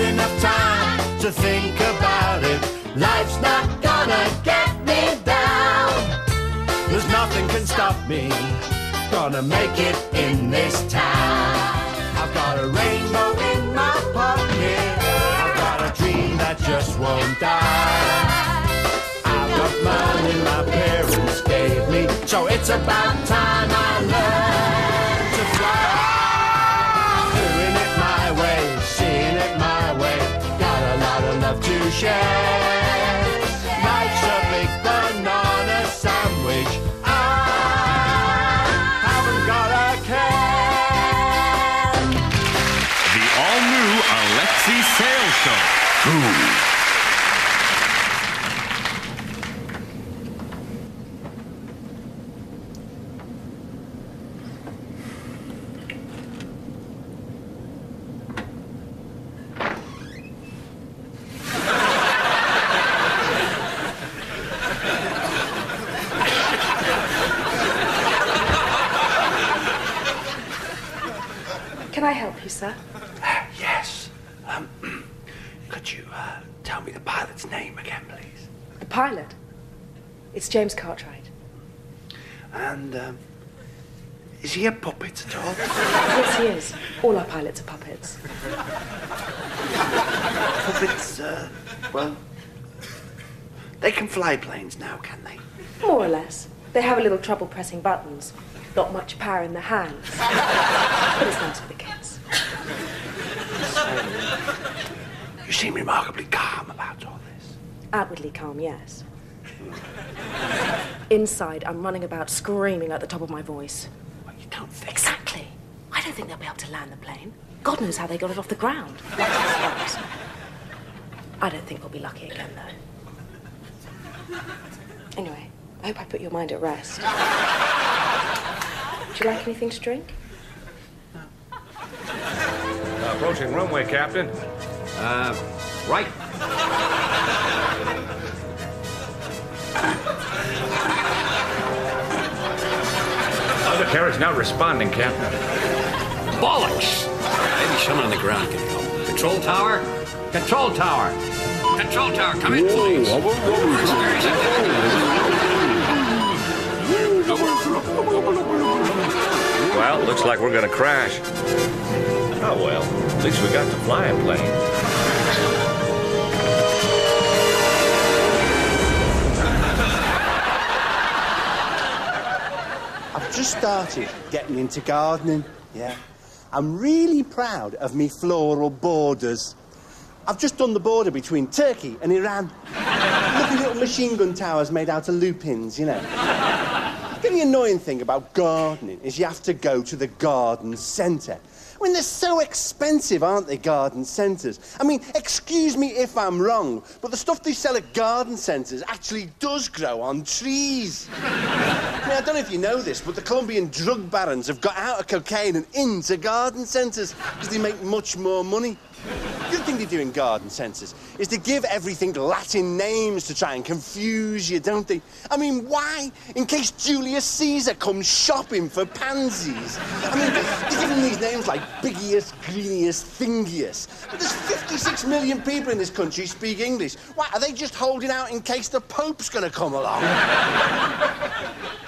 enough time to think about it. Life's not gonna get me down. There's nothing can stop me. Gonna make it in this town. I've got a rainbow in my pocket. I've got a dream that just won't die. I've got money my parents gave me, so it's about time I learn to fly. Doing it my way, seeing it my way. Got a lot of love to share. Life's a big banana sandwich. I haven't got a care. The all-new Alexei Sayle Show. Can I help you, sir? Yes. Could you tell me the pilot's name again, please? The pilot? It's James Cartwright. And, is he a puppet at all? Yes, he is. All our pilots are puppets. Puppets, well, they can fly planes now, can they? More or less. They have a little trouble pressing buttons. Not much power in their hands. But it's nice for the kids. You seem remarkably calm about all this. Outwardly calm, yes. Inside, I'm running about screaming at the top of my voice. Well, you don't think... Exactly. I don't think they'll be able to land the plane. God knows how they got it off the ground. I don't think we'll be lucky again, though. Anyway, I hope I put your mind at rest. Would you like anything to drink? Approaching runway, Captain. Right. The carriage not responding, Captain. Bollocks! Maybe someone on the ground can help. Control tower? Control tower! Control tower, come in, please. Well, looks like we're gonna crash. Oh well, at least we got to fly a plane. I've just started getting into gardening, yeah. I'm really proud of me floral borders. I've just done the border between Turkey and Iran. Lovely little machine gun towers made out of lupins, you know. The only annoying thing about gardening is you have to go to the garden centre. I mean, they're so expensive, aren't they, garden centres? I mean, excuse me if I'm wrong, but the stuff they sell at garden centres actually does grow on trees. I mean, I don't know if you know this, but the Colombian drug barons have got out of cocaine and into garden centres because they make much more money. The other thing they do in garden centres is they give everything Latin names to try and confuse you, don't they? I mean, why? In case Julius Caesar comes shopping for pansies. I mean, they give them these names like Biggius, Greenius, Thingius. But there's 56 million people in this country who speak English. Why, are they just holding out in case the Pope's going to come along?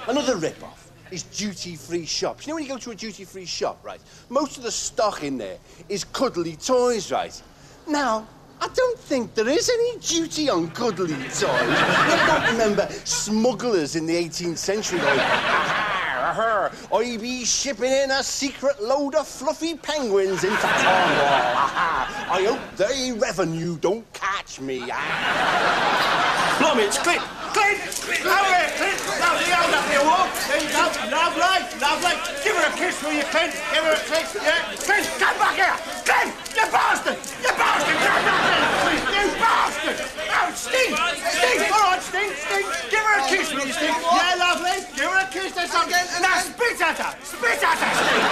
Another rip-off is duty-free shops. You know when you go to a duty-free shop, right? Most of the stock in there is cuddly toys, right? Now, I don't think there is any duty on cuddly toys. I don't remember smugglers in the 18th century going, I be shipping in a secret load of fluffy penguins into Cornwall. I hope the revenue don't catch me. Blimey, it's Clint! Clint! Over here, Clint! Lovely, hold up your walk. There you go. Lovely, lovely. Give her a kiss, will you, Clint? Give her a kiss, yeah. Clint, come back here! Clint! You bastard! You bastard! Come back here! You bastard! Oh, Sting! Sting! All right, Sting, Sting. Give her a kiss, will you, Sting? Yeah, lovely. Give her a kiss, there's something. Now, spit at her! Spit at her, Sting!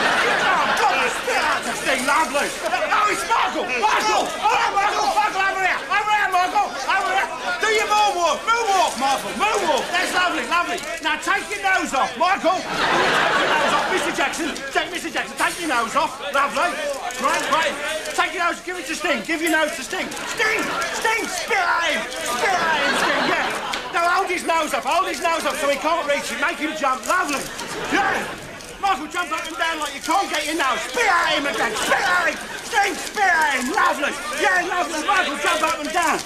Oh, God, spit at her, Sting, lovely. Oh, it's Michael! Michael! All right, Michael! Michael, over here! Over here, Michael! Over here! Do your moonwalk! Moonwalk, Michael! Moonwalk! That's lovely, lovely. Now, take your nose off, Michael! Take your nose off. Mr. Jackson, take your nose off. Lovely. Right. Take your nose, give it to Sting. Give your nose to Sting. Sting! Spit at him, Sting, yeah. Now hold his nose up so he can't reach it. Make him jump. Lovely. Yeah. Michael, jump up and down like you can't get your nose. Spit at him again. Spit at him. Sting, spit at him. Lovely. Yeah, lovely. Michael, jump up and down.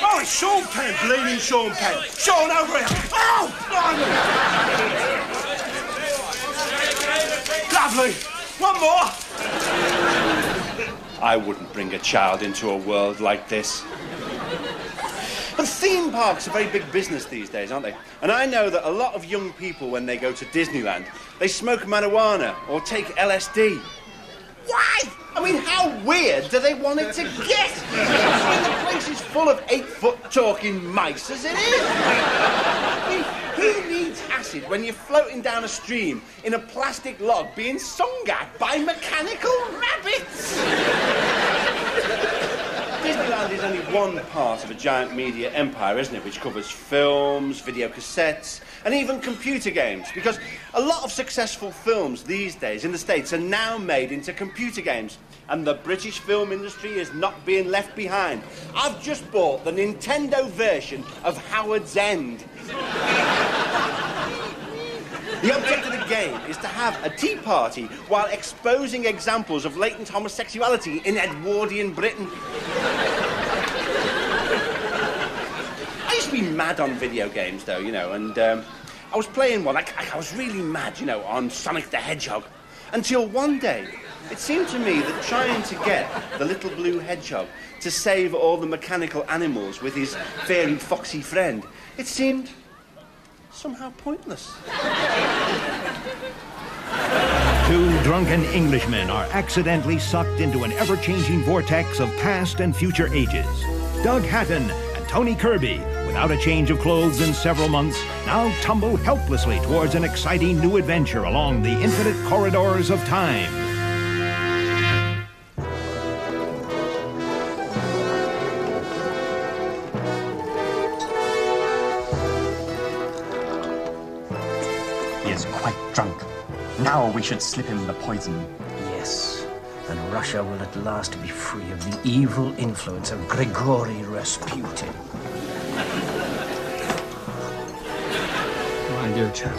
Oh, it's Sean Penn. Bleeding Sean Penn. Sean, over here. Oh! Lovely. One more. I wouldn't bring a child into a world like this. But theme parks are very big business these days, aren't they? And I know that a lot of young people, when they go to Disneyland, they smoke marijuana or take LSD. Why? I mean, how weird do they want it to get? I mean, the place is full of 8-foot talking mice as it is. I mean, who needs acid when you're floating down a stream in a plastic log being sung at by mechanical rabbits? Disneyland is only one part of a giant media empire, isn't it, which covers films, video cassettes, and even computer games, because a lot of successful films these days in the States are now made into computer games, and the British film industry is not being left behind. I've just bought the Nintendo version of Howard's End. The object of the game is to have a tea party while exposing examples of latent homosexuality in Edwardian Britain. I used to be mad on video games, though, you know, and I was playing one. I was really mad, you know, on Sonic the Hedgehog, until one day it seemed to me that trying to get the little blue hedgehog to save all the mechanical animals with his fairy foxy friend, it seemed somehow pointless. Two drunken Englishmen are accidentally sucked into an ever-changing vortex of past and future ages. Doug Hatton and Tony Kirby, without a change of clothes in several months, now tumble helplessly towards an exciting new adventure along the infinite corridors of time. Drunk. Now we should slip him the poison. Yes, and Russia will at last be free of the evil influence of Grigory Rasputin. My dear chap.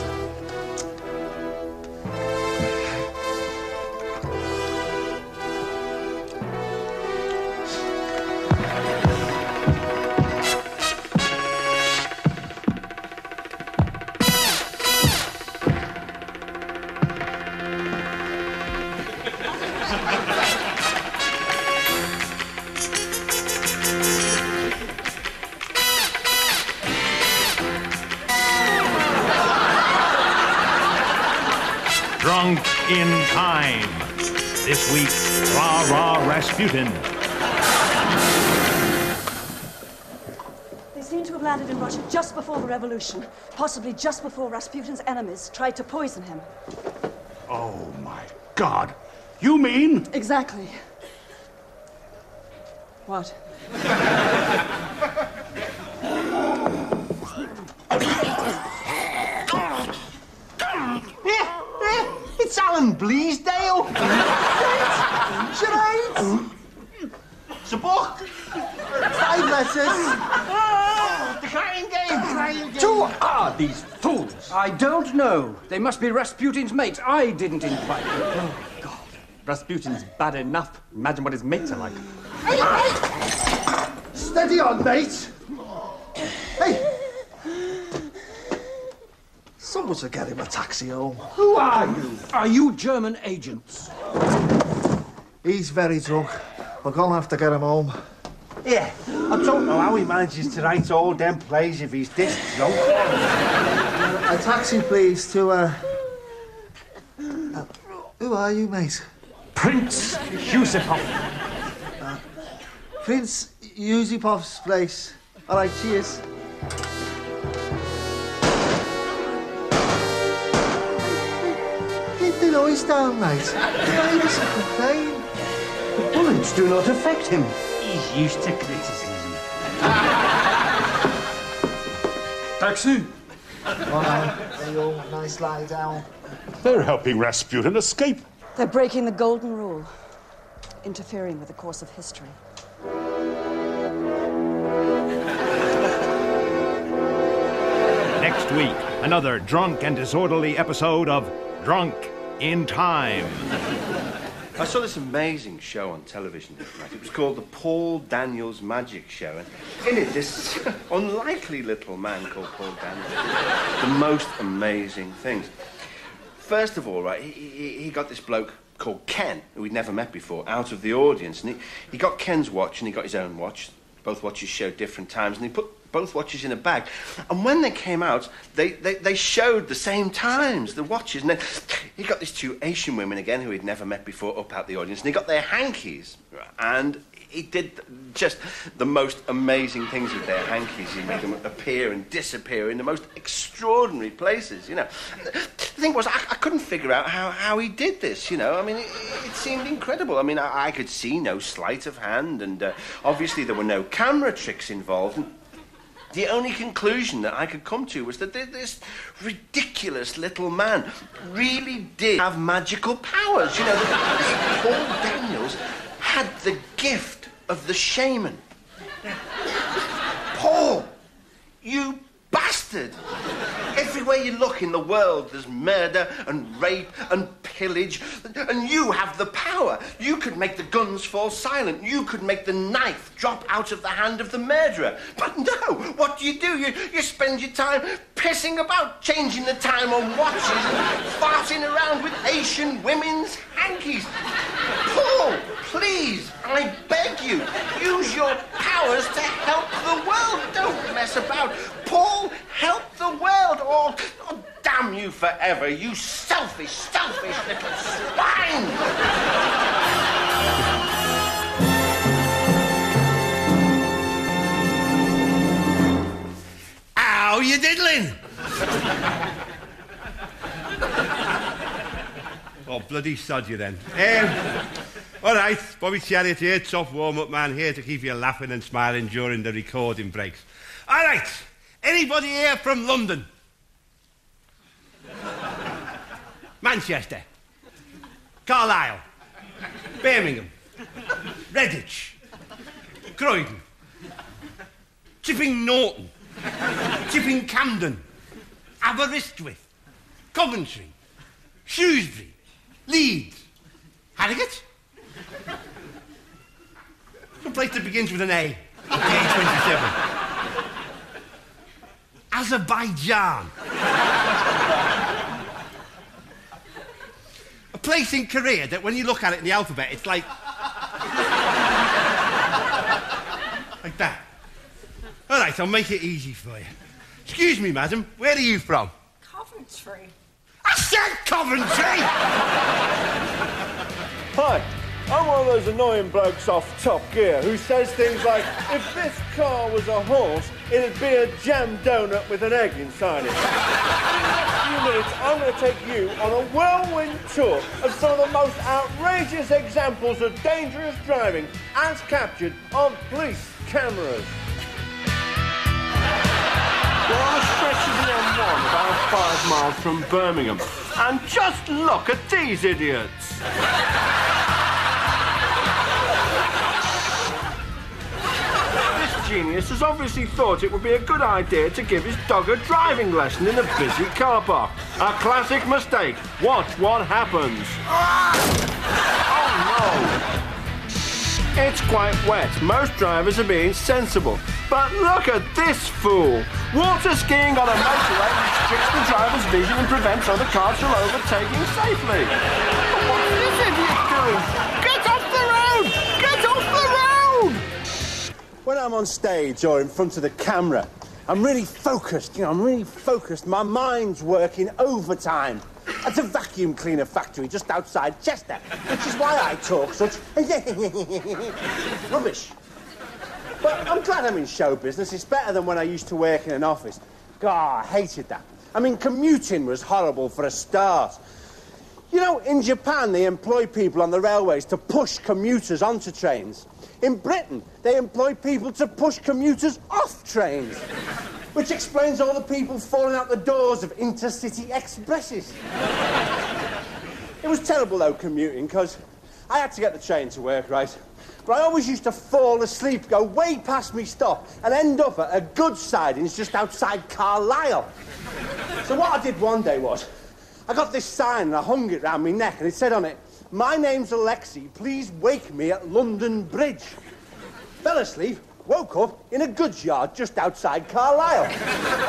Drunk in Time. This week, Rah Rasputin. They seem to have landed in Russia just before the revolution, possibly just before Rasputin's enemies tried to poison him. Oh, my God. You mean? Exactly. What? It's Alan Bleasdale. Charades. It's a book. 5 letters. The crying game. Who are these fools? I don't know. They must be Rasputin's mates. I didn't invite them. Oh, God. Rasputin's bad enough. Imagine what his mates are like. Hey. Steady on, mate. Hey. Someone should get him a taxi home. Who are you? Are you German agents? He's very drunk. We're gonna have to get him home. Yeah, I don't know how he manages to write all them plays if he's this drunk. A taxi, please, to, who are you, mate? Prince Yusupov. Prince Yusupov's place. All right, cheers. Keep the noise down, mate. The neighbours will complain. The bullets do not affect him. He's used to criticism. Taxi! Come on, there you all. Nice lie down. They're helping Rasputin escape. They're breaking the golden rule, interfering with the course of history. Next week, another drunk and disorderly episode of Drunk in Time. I saw this amazing show on television the other night. It was called The Paul Daniels Magic Show. And in it, this unlikely little man called Paul Daniels. The most amazing things. First of all, right, he got this bloke called Ken, who we'd never met before, out of the audience. And he got Ken's watch and he got his own watch. Both watches showed different times. And he put both watches in a bag. And when they came out, they showed the same times, the watches. And then he got these two Asian women again, who he'd never met before, up out the audience. And he got their hankies. And he did just the most amazing things with their hankies. He made them appear and disappear in the most extraordinary places, you know. The thing was, I couldn't figure out how he did this, you know. I mean, it seemed incredible. I mean, I could see no sleight of hand, and obviously there were no camera tricks involved. And the only conclusion that I could come to was that this ridiculous little man really did have magical powers. You know, this Paul Daniels had the gift of the shaman. Paul, you bastard! Everywhere you look in the world, there's murder and rape and pillage, and you have the power. You could make the guns fall silent. You could make the knife drop out of the hand of the murderer. But no, what do? You spend your time pissing about, changing the time on watches and farting around with Asian women's hankies. Paul, please, I beg you, use your powers to help the world. Don't mess about. Paul, help the world, or damn you forever, you selfish little swine! How you diddling? Oh, bloody sod you then. All right, Bobby Chariot here, tough warm-up man here to keep you laughing and smiling during the recording breaks. All right, anybody here from London? Manchester, Carlisle, Birmingham, Redditch, Croydon, Chipping Norton, Chipping Camden, Aberystwyth, Coventry, Shrewsbury, Leeds, Harrogate. Some place that begins with an A. A27. Azerbaijan. A place in Korea that when you look at it in the alphabet, it's like that. All right, I'll make it easy for you. Excuse me, madam, where are you from? Coventry. I said Coventry! Hi, I'm one of those annoying blokes off Top Gear who says things like, if this car was a horse, it'd be a jam donut with an egg inside it. In a few minutes, I'm going to take you on a whirlwind tour of some of the most outrageous examples of dangerous driving as captured on police cameras. Well, our stretch is the M1 about 5 miles from Birmingham. And just look at these idiots. This genius has obviously thought it would be a good idea to give his dog a driving lesson in a busy car park. A classic mistake. Watch what happens. Oh, no. It's quite wet. Most drivers are being sensible. But look at this fool. Water skiing on a motorway restricts the driver's vision and prevents other cars from overtaking safely. What's this idiot doing? Get off the road! Get off the road! When I'm on stage or in front of the camera, I'm really focused, My mind's working overtime. It's a vacuum cleaner factory just outside Chester, which is why I talk such rubbish. But I'm glad I'm in show business. It's better than when I used to work in an office. God, I hated that. I mean, commuting was horrible for a start. You know, in Japan, they employ people on the railways to push commuters onto trains. In Britain, they employ people to push commuters off trains. Which explains all the people falling out the doors of intercity expresses. It was terrible, though, commuting, because I had to get the train to work, right? But I always used to fall asleep, go way past me stop, and end up at a good sidings just outside Carlisle. So what I did one day was, I got this sign and I hung it round my neck, and it said on it, "My name's Alexei, please wake me at London Bridge." Fell asleep, woke up in a goods yard just outside Carlisle.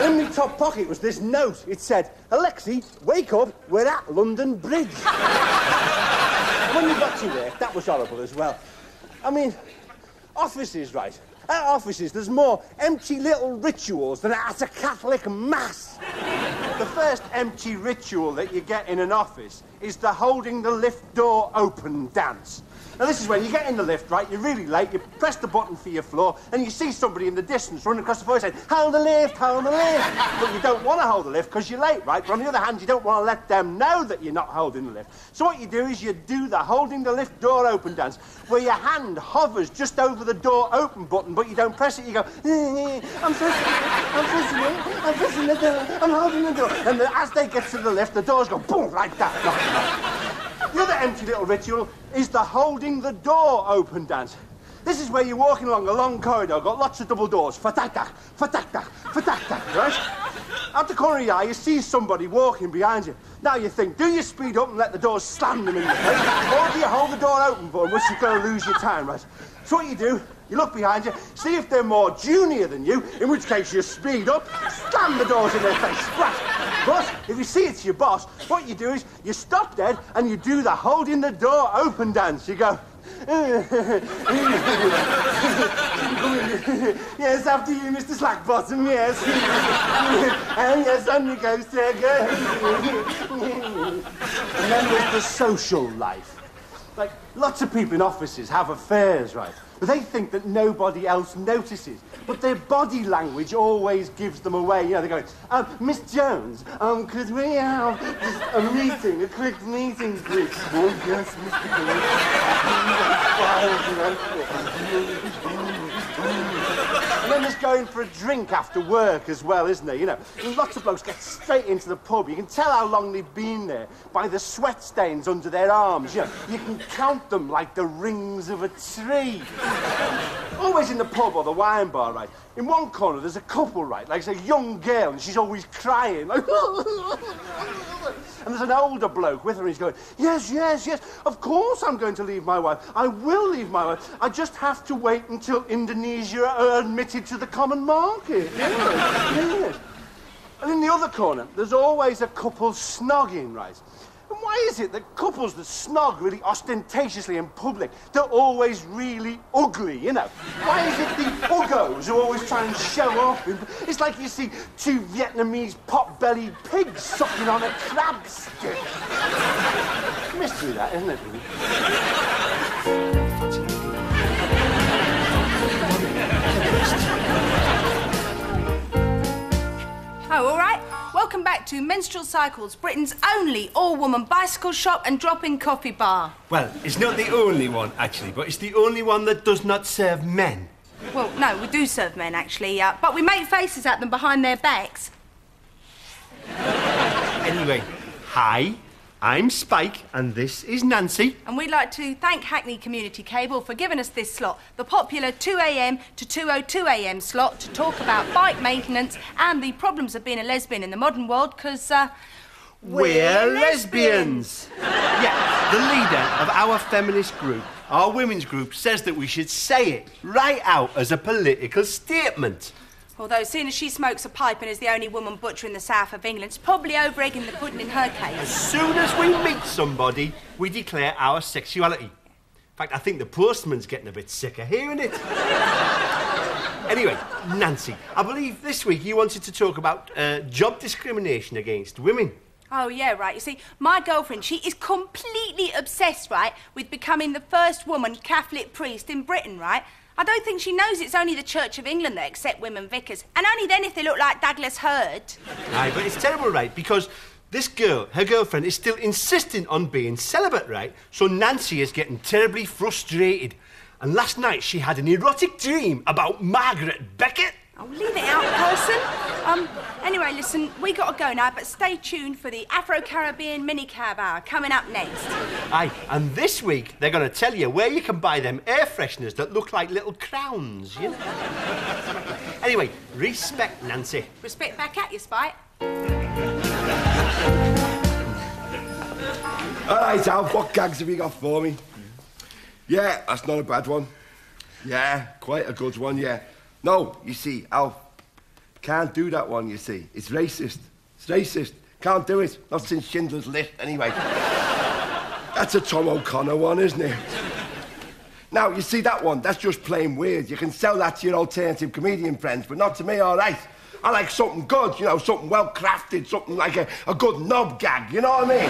And in my top pocket was this note. It said, "Alexei, wake up, we're at London Bridge." And when you got to work, that was horrible as well. I mean, offices, right? At offices, there's more empty little rituals than at a Catholic mass. The first empty ritual that you get in an office is the holding the lift door open dance. Now, this is when you get in the lift, right, you're really late, you press the button for your floor, and you see somebody in the distance running across the floor saying, "Hold the lift, hold the lift." But you don't want to hold the lift because you're late, right? But on the other hand, you don't want to let them know that you're not holding the lift. So what you do is you do the holding the lift door open dance, where your hand hovers just over the door open button, but you don't press it, you go, I'm pressing the door, I'm holding the door. And as they get to the lift, the doors go boom, like that. The other empty little ritual is the holding the door open dance. This is where you're walking along a long corridor, got lots of double doors, fatak, fatak, fatak, right? Out the corner of your eye, you see somebody walking behind you. Now you think, do you speed up and let the doors slam them in your face? Or do you hold the door open for them, which you're going to lose your time, right? So what you do, you look behind you, see if they're more junior than you, in which case you speed up, slam the doors in their face, splat. But if you see it's your boss, what you do is you stop dead and you do the holding the door open dance. You go, yes, after you, Mr. Slackbottom, yes. And yes, on you go, sir. And then there's the social life. Like, lots of people in offices have affairs, right? But they think that nobody else notices. But their body language always gives them away. You know, they're going, Miss Jones, could we have just a meeting, a quick meeting, please? Oh, yes, Mr. And then there's going for a drink after work as well, isn't there? You know, and lots of blokes get straight into the pub. You can tell how long they've been there by the sweat stains under their arms. You know, you can count them like the rings of a tree. Always in the pub or the wine bar, right? In one corner, there's a couple, right? Like, it's a young girl, and she's always crying. Like, and there's an older bloke with her, and he's going, yes, yes, yes, of course I'm going to leave my wife. I will leave my wife. I just have to wait until Indonesia are admitted to the common market. Yes, yes. And in the other corner, there's always a couple snogging, right? And why is it that couples that snog really ostentatiously in public, they're always really ugly, you know? Why is it the uggos who always try and show off? It's like you see two Vietnamese pot-bellied pigs sucking on a crab stick. Mystery that, isn't it, really? Oh, all right. Welcome back to Menstrual Cycles, Britain's only all-woman bicycle shop and drop-in coffee bar. Well, it's not the only one, actually, but it's the only one that does not serve men. Well, no, we do serve men, actually, but we make faces at them behind their backs. Anyway, hi, I'm Spike, and this is Nancy. And we'd like to thank Hackney Community Cable for giving us this slot, the popular 2 a.m. to 2:02 a.m. slot, to talk about bike maintenance and the problems of being a lesbian in the modern world, because, we're lesbians! Yeah, the leader of our feminist group, our women's group, says that we should say it right out as a political statement. Although, seeing as she smokes a pipe and is the only woman butcher in the south of England, it's probably over-egging the pudding in her case. As soon as we meet somebody, we declare our sexuality. In fact, I think the postman's getting a bit sick of hearing it. Anyway, Nancy, I believe this week you wanted to talk about job discrimination against women. Oh, yeah, right. You see, my girlfriend, she is completely obsessed, right, with becoming the first woman Catholic priest in Britain, right? I don't think she knows it's only the Church of England that accept women vicars, and only then if they look like Douglas Hurd. Aye, but it's terrible, right, because this girl, her girlfriend, is still insisting on being celibate, right? So Nancy is getting terribly frustrated. And last night she had an erotic dream about Margaret Beckett. Oh, leave it out, person. Anyway, listen, we got to go now, but stay tuned for the Afro-Caribbean mini-cab hour coming up next. Aye, and this week they're going to tell you where you can buy them air fresheners that look like little crowns, you know? Anyway, respect, Nancy. Respect back at you, Spike. All right, Alf, what gags have you got for me? Yeah, that's not a bad one. Yeah, quite a good one, yeah. No, you see, Alf, can't do that one, you see. It's racist. It's racist. Can't do it. Not since Schindler's List, anyway. That's a Tom O'Connor one, isn't it? Now, you see, that one, that's just plain weird. You can sell that to your alternative comedian friends, but not to me, all right? I like something good, you know, something well-crafted, something like a good knob gag, you know what I mean?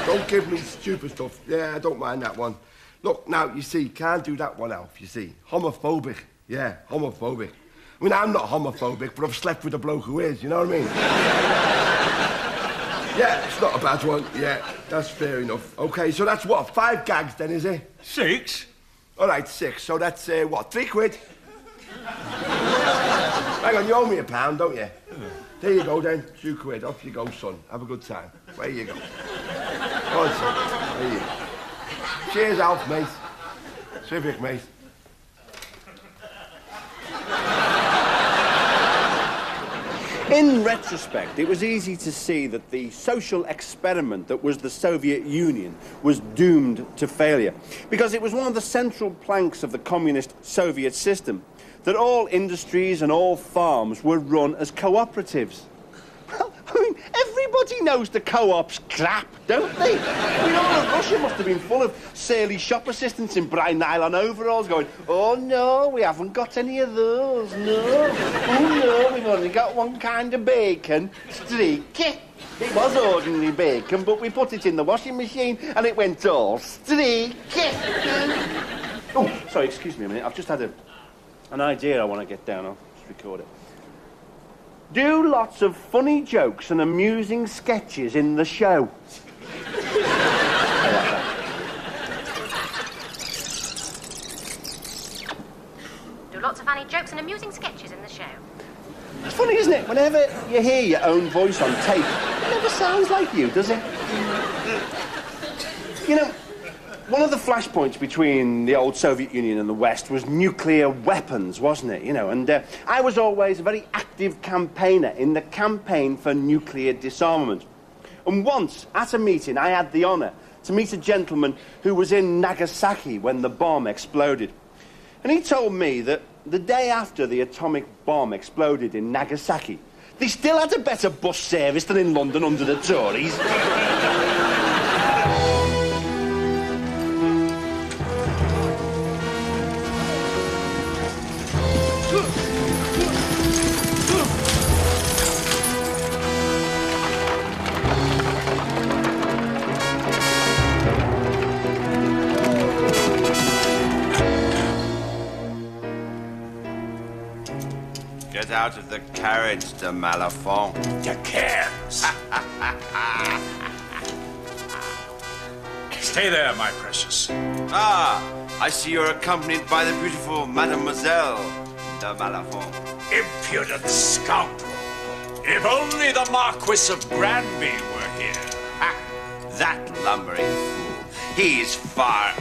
Don't give me stupid stuff. Yeah, I don't mind that one. Look, now, you see, can't do that one, Alf, you see. Homophobic. Yeah, homophobic. I mean, I'm not homophobic, but I've slept with a bloke who is, you know what I mean? Yeah, it's not a bad one. Yeah, that's fair enough. OK, so that's what, 5 gags then, is it? 6? All right, 6. So that's, what, 3 quid? Hang on, you owe me £1, don't you? There you go, then. 2 quid. Off you go, son. Have a good time. Where you go. Go on, son. There you go. Cheers, Alf, mate. Civic, mate. In retrospect, it was easy to see that the social experiment that was the Soviet Union was doomed to failure, because it was one of the central planks of the communist Soviet system that all industries and all farms were run as cooperatives. Well, I mean, everybody knows the co-op's crap, don't they? I mean, all of Russia must have been full of Sayle shop assistants in bright nylon overalls going, oh, no, we haven't got any of those, no. Oh, no, we've only got one kind of bacon, streaky. It was ordinary bacon, but we put it in the washing machine and it went all streaky. Oh, sorry, excuse me a minute. I've just had an idea I want to get down. I'll just record it. Do lots of funny jokes and amusing sketches in the show. Do lots of funny jokes and amusing sketches in the show. It's funny, isn't it? Whenever you hear your own voice on tape, it never sounds like you, does it? You know, one of the flashpoints between the old Soviet Union and the West was nuclear weapons, wasn't it? You know, and I was always a very active campaigner in the campaign for nuclear disarmament. And once, at a meeting, I had the honour to meet a gentleman who was in Nagasaki when the bomb exploded. And he told me that the day after the atomic bomb exploded in Nagasaki, they still had a better bus service than in London under the Tories. Get out of the carriage, de Malafont. De cares. Stay there, my precious. Ah, I see you're accompanied by the beautiful Mademoiselle de Malafont. Impudent scoundrel. If only the Marquis of Granby were here. Ha! That lumbering fool. He's far...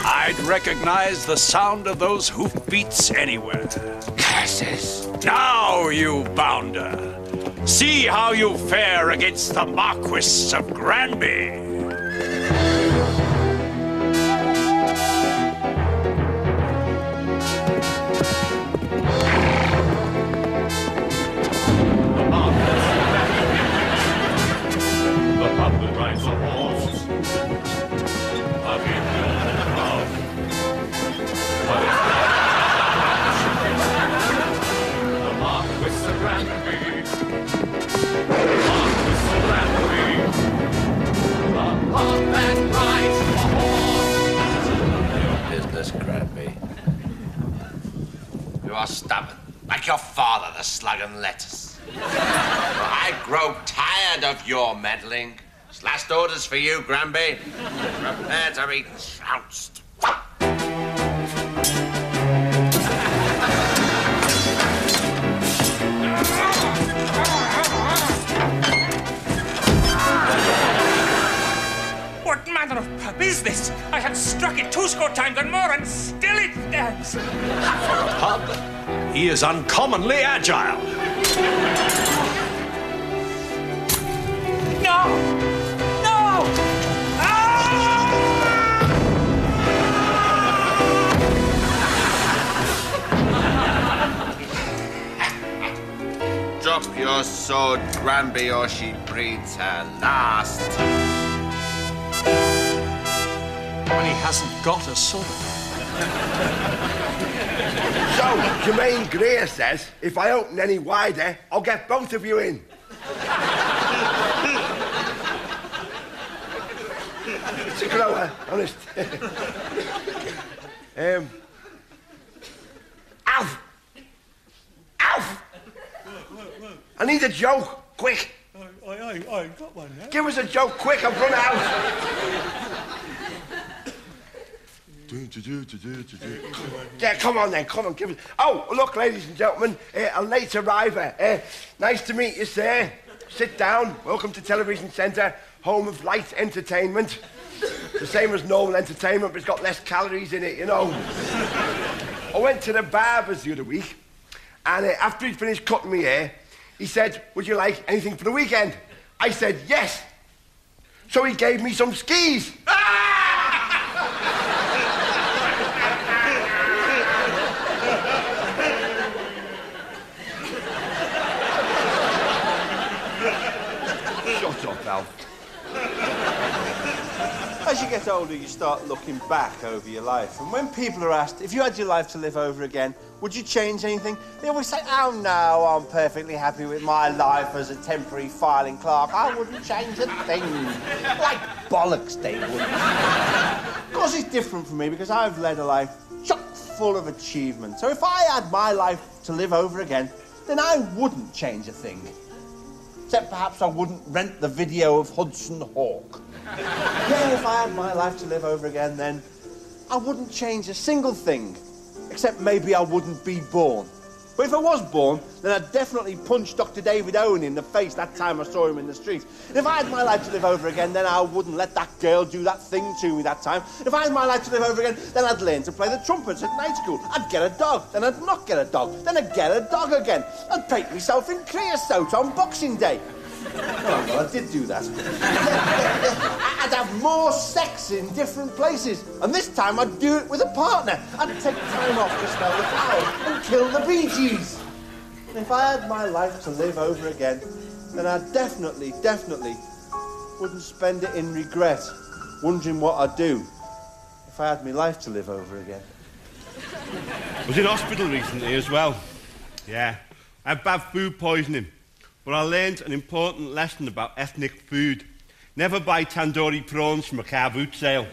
I'd recognize the sound of those hoofbeats anywhere. Curses! Now, you bounder, see how you fare against the Marquis of Granby. The puppet rides a horse. The Marquis of Granby. Marquis of Granby. The puppet rides a horse. Your business, Granby. You are stubborn, like your father, the slug and lettuce. I grow tired of your meddling. Last orders for you, Granby. Prepare to be trounced. manner of pub is this? I had struck it 2 score times and more, and still it stands. For a pub, he is uncommonly agile. No! No! Drop your sword, Granby, or she breathes her last. When he hasn't got a sword. So, Jermaine Greer says, if I open any wider, I'll get both of you in. It's a grower, honest. Alf! Alf! I need a joke, quick. I got one now. Give us a joke, quick, I've run out. Yeah, come on then, come on, give us... Oh, look, ladies and gentlemen, a late arriver. Nice to meet you, sir. Sit down. Welcome to Television Centre, home of light entertainment. The same as normal entertainment, but it's got less calories in it, you know. I went to the barber's the other week, and after he'd finished cutting me hair, he said, would you like anything for the weekend? I said, yes. So he gave me some skis. Shut up, Alf. As you get older, you start looking back over your life. And when people are asked, if you had your life to live over again, would you change anything? They always say, oh, no, I'm perfectly happy with my life as a temporary filing clerk. I wouldn't change a thing. Like bollocks, they would. Of course, it's different for me because I've led a life chock full of achievement. So if I had my life to live over again, then I wouldn't change a thing. Except perhaps I wouldn't rent the video of Hudson Hawk. Yeah, if I had my life to live over again, then I wouldn't change a single thing. Except maybe I wouldn't be born. But if I was born, then I'd definitely punch Dr. David Owen in the face that time I saw him in the street. And if I had my life to live over again, then I wouldn't let that girl do that thing to me that time. If I had my life to live over again, then I'd learn to play the trumpets at night school. I'd get a dog, then I'd not get a dog, then I'd get a dog again. I'd paint myself in creosote on Boxing Day. Oh, well, I did do that. I'd have more sex in different places. And this time I'd do it with a partner. I'd take time off to smell the flowers and kill the Bee Gees. And if I had my life to live over again, then I definitely wouldn't spend it in regret, wondering what I'd do if I had my life to live over again. I was in hospital recently as well. Yeah, I had bad food poisoning. But I learned an important lesson about ethnic food. Never buy tandoori prawns from a car boot sale.